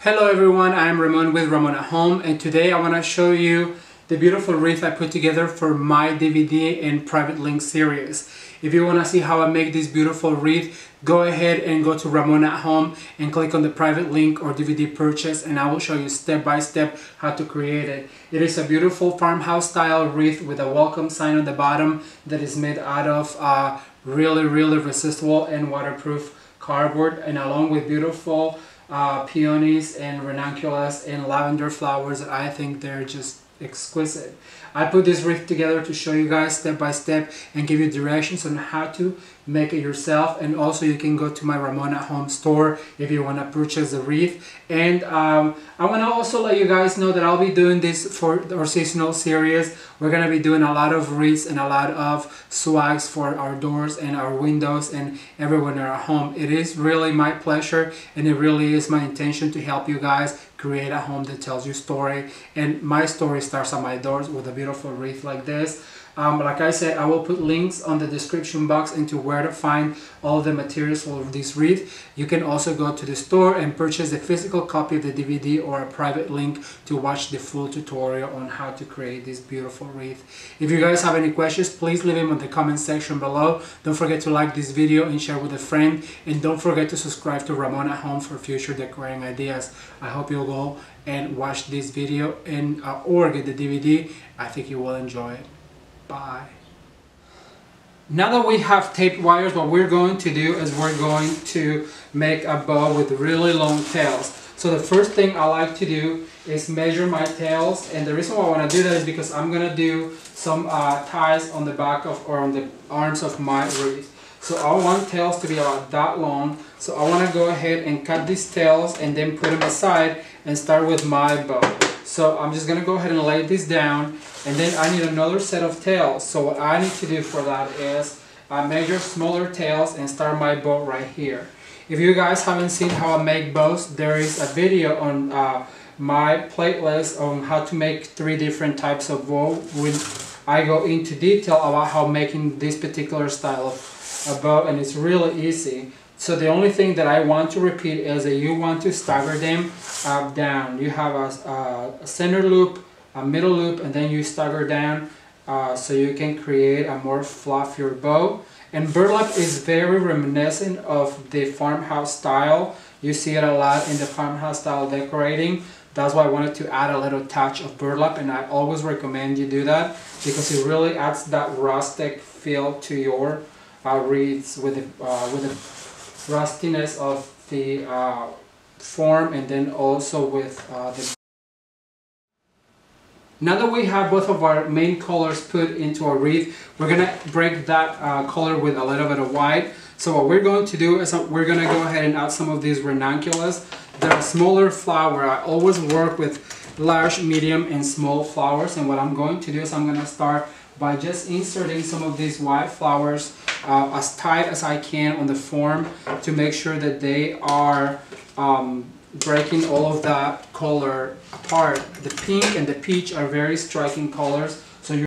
Hello everyone, I'm Ramon with Ramon at Home, and today I want to show you the beautiful wreath I put together for my DVD and private link series. If you want to see how I make this beautiful wreath, go ahead and go to Ramon at Home and click on the private link or DVD purchase, and I will show you step by step how to create it. It is a beautiful farmhouse style wreath with a welcome sign on the bottom that is made out of really resistible and waterproof cardboard, and along with beautiful peonies and ranunculus and lavender flowers that I think they're just exquisite. I put this wreath together to show you guys step by step and give you directions on how to make it yourself, and also you can go to my Ramon at Home store if you want to purchase the wreath. And I want to also let you guys know that I'll be doing this for our seasonal series. We're going to be doing a lot of wreaths and a lot of swags for our doors and our windows and everywhere in our home. It is really my pleasure, and it really is my intention to help you guys create a home that tells you story. And my story starts on my doors with a beautiful wreath like this. Like I said, I will put links on the description box into where to find all the materials for this wreath. You can also go to the store and purchase a physical copy of the DVD or a private link to watch the full tutorial on how to create this beautiful wreath. If you guys have any questions, please leave them in the comment section below. Don't forget to like this video and share with a friend, and don't forget to subscribe to Ramon at Home for future decorating ideas. I hope you'll go and watch this video and or get the DVD. I think you will enjoy it. Bye. Now that we have taped wires, what we're going to do is we're going to make a bow with really long tails. So the first thing I like to do is measure my tails, and the reason why I want to do that is because I'm going to do some ties on the back of or on the arms of my wreath. So I want tails to be about that long, so I want to go ahead and cut these tails and then put them aside and start with my bow. So I'm just going to go ahead and lay this down, and then I need another set of tails. So what I need to do for that is I measure smaller tails and start my bow right here. If you guys haven't seen how I make bows, there is a video on my playlist on how to make 3 different types of bow. When I go into detail about how making this particular style of a bow, and it's really easy. So the only thing that I want to repeat is that you want to stagger them down. You have a center loop, a middle loop, and then you stagger down so you can create a more fluffier bow. And burlap is very reminiscent of the farmhouse style. You see it a lot in the farmhouse style decorating. That's why I wanted to add a little touch of burlap, and I always recommend you do that because it really adds that rustic feel to your wreaths with the rustiness of the form, and then also with the... Now that we have both of our main colors put into our wreath, we're going to break that color with a little bit of white. So what we're going to do is we're going to go ahead and add some of these ranunculus. They're a smaller flower. I always work with large, medium, and small flowers, and what I'm going to do is I'm going to start by just inserting some of these white flowers as tight as I can on the form to make sure that they are breaking all of that color apart. The pink and the peach are very striking colors,